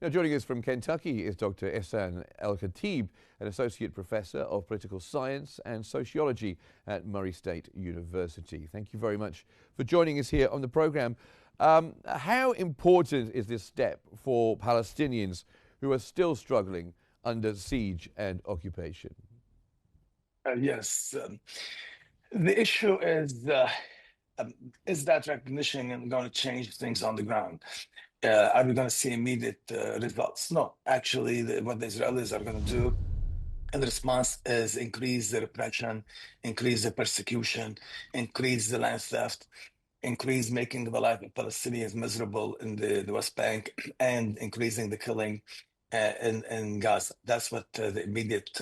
Now, joining us from Kentucky is Dr. Ehsan El-Khatib, an associate professor of political science and sociology at Murray State University. Thank you very much for joining us here on the program. How important is this step for Palestinians who are still struggling under siege and occupation? Yes, the issue um, is that recognition going to change things on the ground? Are we going to see immediate results? No, actually, what the Israelis are going to do in response is increase the repression, increase the persecution, increase the land theft, increase making the life of Palestinians miserable in the West Bank, and increasing the killing in Gaza. That's what the immediate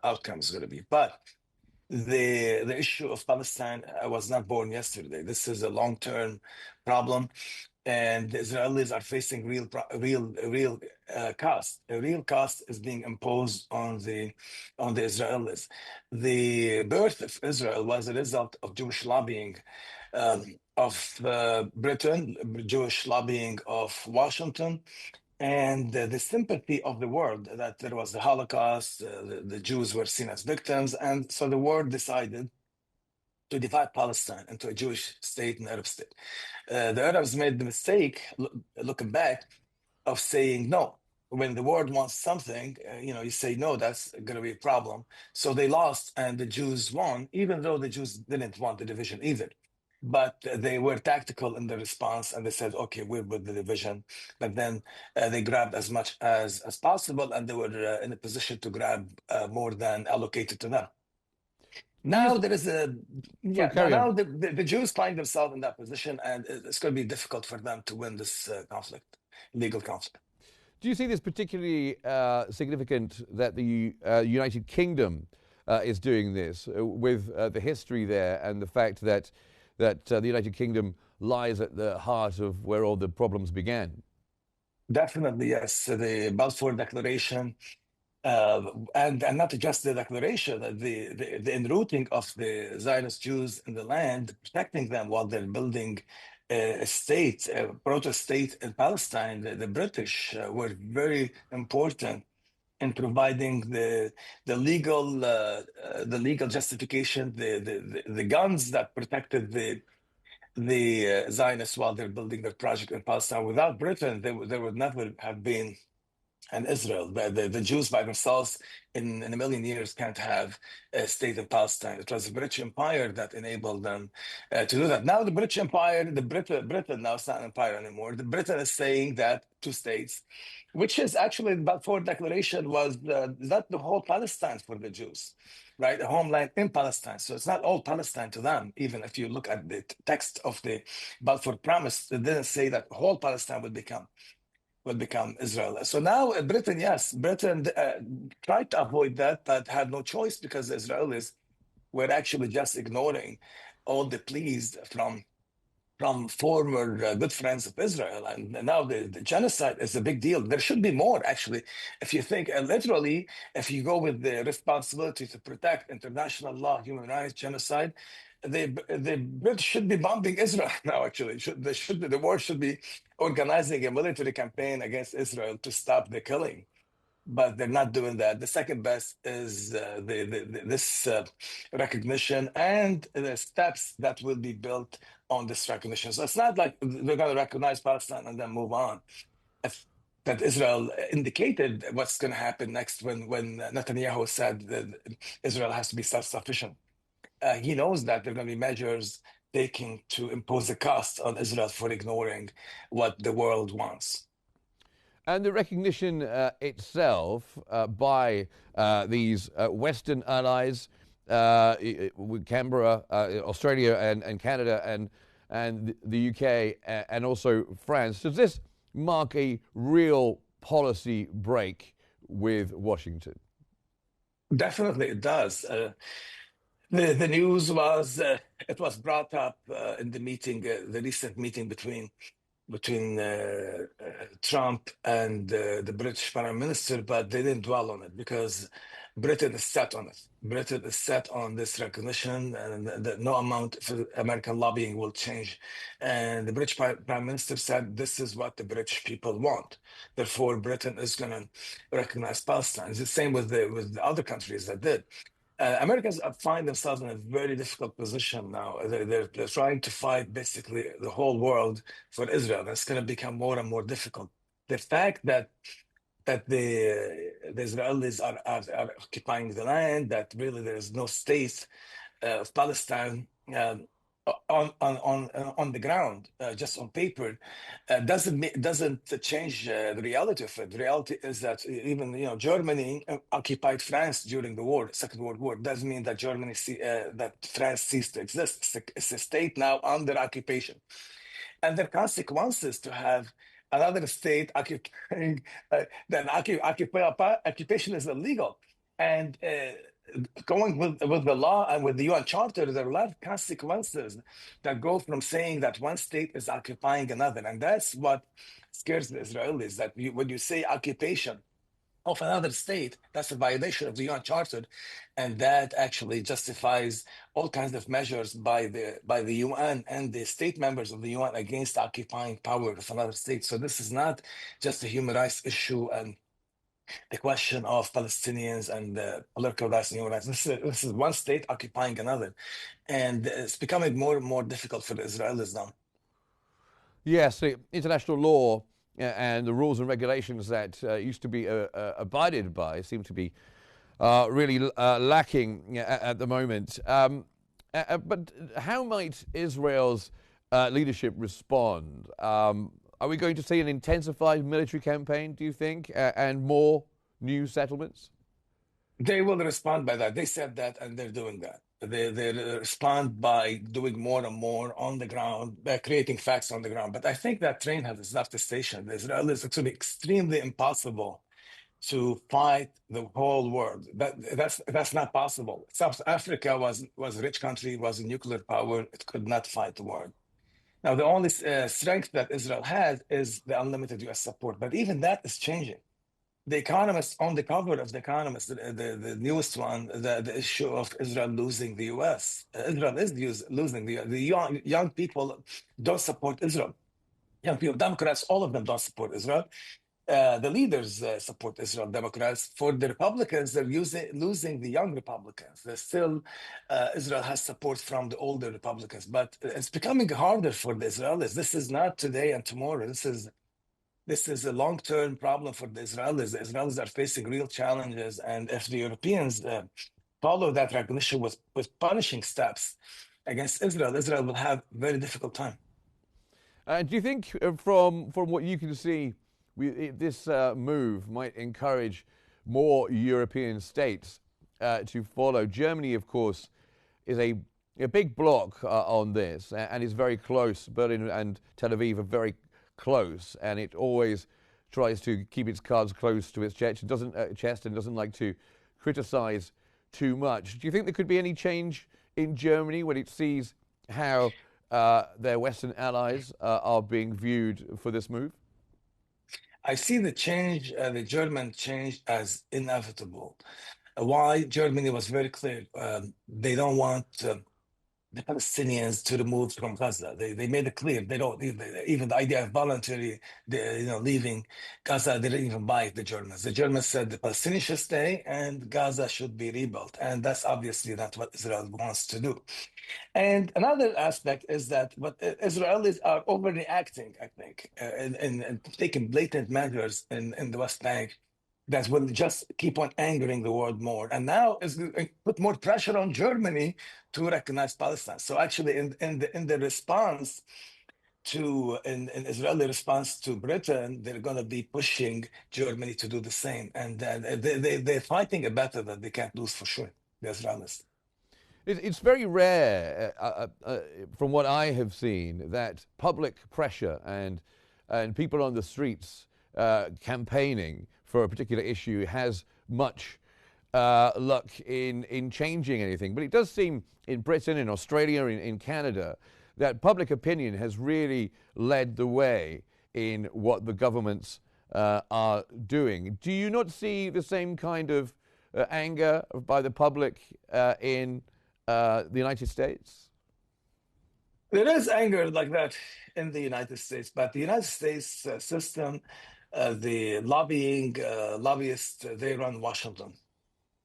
outcome is going to be. But the issue of Palestine was not born yesterday. This is a long-term problem, and the Israelis are facing real cost. A real cost is being imposed on the Israelis. The birth of Israel was a result of Jewish lobbying of Britain, Jewish lobbying of Washington, and the sympathy of the world that there was the Holocaust, the Jews were seen as victims, and so the world decided to divide Palestine into a Jewish state and Arab state. The Arabs made the mistake, looking back, of saying no. When the world wants something, you say no, that's going to be a problem. So they lost, and the Jews won, even though the Jews didn't want the division either. But they were tactical in the response, and they said, "Okay, we're with the division." But then they grabbed as much as possible, and they were in a position to grab more than allocated to them. Do you, Now there is a sorry, yeah. carry on. Now the Jews find themselves in that position, and it's going to be difficult for them to win this conflict, legal conflict. Do you see this particularly significant that the United Kingdom is doing this with the history there and the fact that the United Kingdom lies at the heart of where all the problems began? Definitely, yes. The Balfour Declaration, and not just the declaration, the enrooting of the Zionist Jews in the land, protecting them while they're building a state, a proto-state in Palestine. The British were very important in providing the legal justification, the guns that protected the Zionists while they're building their project in Palestine. Without Britain, there would never have been an Israel. The Jews by themselves in a million years can't have a state of Palestine. It was the British Empire that enabled them to do that. Now the British Empire, Britain now it's not an empire anymore. The Britain is saying that two states, which is actually the Balfour Declaration was not the whole Palestine for the Jews, right? A homeland in Palestine. So it's not all Palestine to them. Even if you look at the text of the Balfour Promise, it didn't say that whole Palestine would become Israel. So now Britain, yes, Britain tried to avoid that, but had no choice because the Israelis were actually just ignoring all the pleas from former good friends of Israel. And now the genocide is a big deal. There should be more, actually. If you think literally, if you go with the responsibility to protect international law, human rights, genocide, the British should be bombing Israel now, actually. The war should be organizing a military campaign against Israel to stop the killing, but they're not doing that. The second best is this recognition and the steps that will be built on this recognition. So it's not like they're going to recognize Palestine and then move on. If that Israel indicated what's going to happen next when Netanyahu said that Israel has to be self-sufficient. He knows that there are going to be measures taken to impose a cost on Israel for ignoring what the world wants. And the recognition itself by these Western allies, with Canberra, Australia, and Canada, and the UK, and also France, does this mark a real policy break with Washington? Definitely, it does. The news was it was brought up in the meeting, the recent meeting between Trump and the British Prime Minister, but they didn't dwell on it because Britain is set on it. Britain is set on this recognition, and that no amount of American lobbying will change. And the British Prime Minister said, this is what the British people want. Therefore, Britain is going to recognize Palestine. It's the same with the other countries that did. Americans find themselves in a very difficult position now. They're trying to fight basically the whole world for Israel. That's going to become more and more difficult. The fact that the Israelis are occupying the land, that really there is no state of Palestine on the ground, just on paper, doesn't change the reality of it. The reality is that even Germany occupied France during the war, Second World War. Doesn't mean that that France ceased to exist. It's a state now under occupation, and there are consequences to have another state occupying. Then occupation is illegal, and going with the law and with the UN Charter, there are a lot of consequences that go from saying that one state is occupying another, and that's what scares the Israelis. That when you say occupation of another state, that's a violation of the UN Charter, and that actually justifies all kinds of measures by the UN and the state members of the UN against occupying power of another state. So this is not just a human rights issue and the question of Palestinians and political rights and human rights. This is one state occupying another, and it's becoming more and more difficult for the Israelis now. Yes, the international law and the rules and regulations that used to be abided by seem to be really lacking at the moment. But how might Israel's leadership respond? Are we going to see an intensified military campaign, do you think, and more new settlements? They will respond by that. They said that, and they're doing that. They respond by doing more and more on the ground, by creating facts on the ground. But I think that train has left the station. The Israelis, it's going to be extremely impossible to fight the whole world. That's not possible. South Africa was a rich country, was a nuclear power. It could not fight the world. Now, the only strength that Israel has is the unlimited U.S. support, but even that is changing. The Economist, on the cover of the Economist, the newest one, the issue of Israel losing the U.S. Israel is losing the young people don't support Israel. Young people, Democrats, all of them don't support Israel. The leaders support Israel, Democrats. For the Republicans, they're losing the young Republicans. They're still, Israel has support from the older Republicans, but it's becoming harder for the Israelis. This is not today and tomorrow. This is a long-term problem for the Israelis. The Israelis are facing real challenges, and if the Europeans follow that recognition with punishing steps against Israel, Israel will have a very difficult time. Do you think, from what you can see, this move might encourage more European states to follow? Germany, of course, is a big bloc on this and is very close. Berlin and Tel Aviv are very close, and it always tries to keep its cards close to its chest and doesn't like to criticize too much. Do you think there could be any change in Germany when it sees how their Western allies are being viewed for this move? I see the change, the German change, as inevitable. Why? Germany was very clear. They don't want the Palestinians to remove from Gaza. They made it clear they don't even the idea of voluntary leaving Gaza. They didn't even buy it, the Germans. The Germans said the Palestinians should stay and Gaza should be rebuilt, and that's obviously not what Israel wants to do. And another aspect is that what Israelis are overreacting, I think, and taking blatant measures in the West Bank that will just keep on angering the world more. And now is put more pressure on Germany to recognize Palestine. So actually, in the response to in Israeli response to Britain, they're going to be pushing Germany to do the same. And they're fighting a battle that they can't lose for sure, the Israelis. It's very rare, from what I have seen, that public pressure and people on the streets campaigning for a particular issue has much luck in changing anything. But it does seem in Britain, in Australia, in Canada, that public opinion has really led the way in what the governments are doing. Do you not see the same kind of anger by the public in the United States? There is anger like that in the United States, but the United States system, the lobbyists, they run Washington.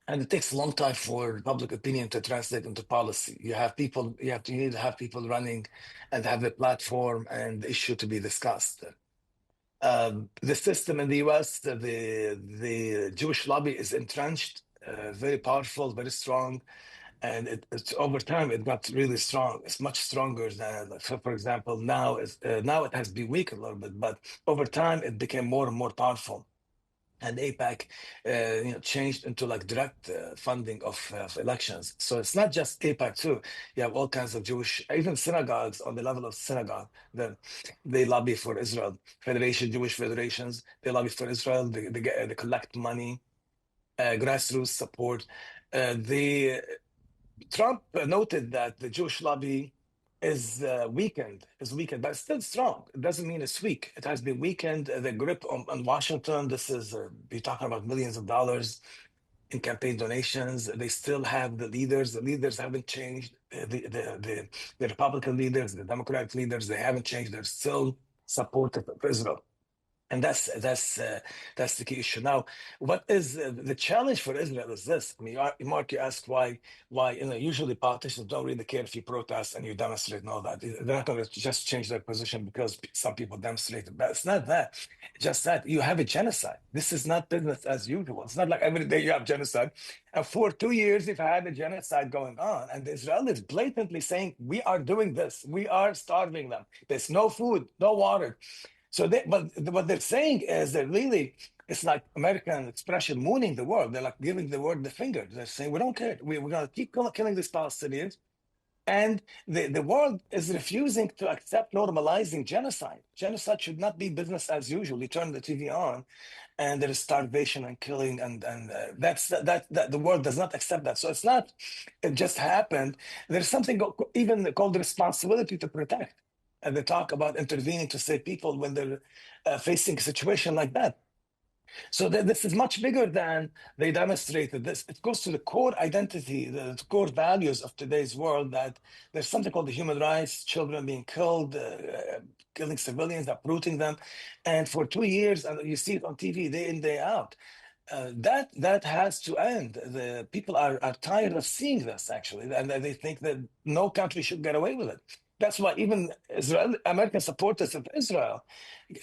And it takes a long time for public opinion to translate into policy. You have people, you need to have people running and have a platform and the issue to be discussed. The system in the US, the Jewish lobby is entrenched, very powerful, very strong. And it's over time, it got really strong. It's much stronger than, like, so for example, now it has been weak a little bit, but over time, it became more and more powerful. And APAC, changed into like direct funding of elections. So it's not just APAC too. You have all kinds of Jewish, even synagogues on the level of synagogue. They lobby for Israel. Jewish federations, they lobby for Israel. They collect money, grassroots support. Trump noted that the Jewish lobby is weakened, but it's still strong. It doesn't mean it's weak. It has been weakened. The grip on Washington, this is, we're talking about millions of dollars in campaign donations. They still have the leaders. The leaders haven't changed. The Republican leaders, the Democratic leaders, they haven't changed. They're still supportive of Israel. And that's the key issue. Now, what is the challenge for Israel is this. I mean, Mark, you asked why usually politicians don't really care if you protest and you demonstrate and all that. They're not going to just change their position because some people demonstrated. But it's not that. It's just that you have a genocide. This is not business as usual. It's not like every day you have genocide. And for 2 years, you've had a genocide going on. And the Israelis blatantly saying, we are doing this. We are starving them. There's no food, no water. So, but what they're saying is that really, it's like American expression, mooning the world. They're like giving the world the finger. They're saying, we don't care. We're going to keep killing these Palestinians. And the world is refusing to accept normalizing genocide. Genocide should not be business as usual. You turn the TV on and there is starvation and killing. And that's that the world does not accept that. So it's not, it just happened. There's something even called responsibility to protect. And they talk about intervening to save people when they're facing a situation like that. So this is much bigger than they demonstrated this. It goes to the core identity, the core values of today's world, that there's something called the human rights, children being killed, killing civilians, uprooting them. And for 2 years, and you see it on TV day in, day out, that has to end. The people are tired of seeing this, actually, and they think that no country should get away with it. That's why even American supporters of Israel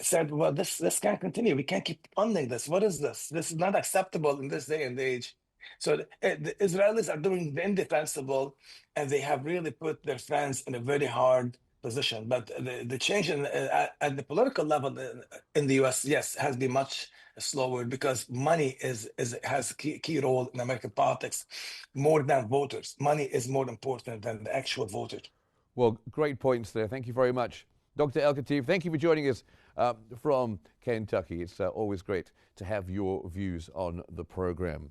said, well, this can't continue. We can't keep funding this. What is this? This is not acceptable in this day and age. So the Israelis are doing the indefensible, and they have really put their friends in a very hard position. But the change at the political level in the US, yes, has been much slower because money has a key role in American politics more than voters. Money is more important than the actual voter. Well, great points there. Thank you very much. Dr. El-Khatib, thank you for joining us from Kentucky. It's always great to have your views on the program.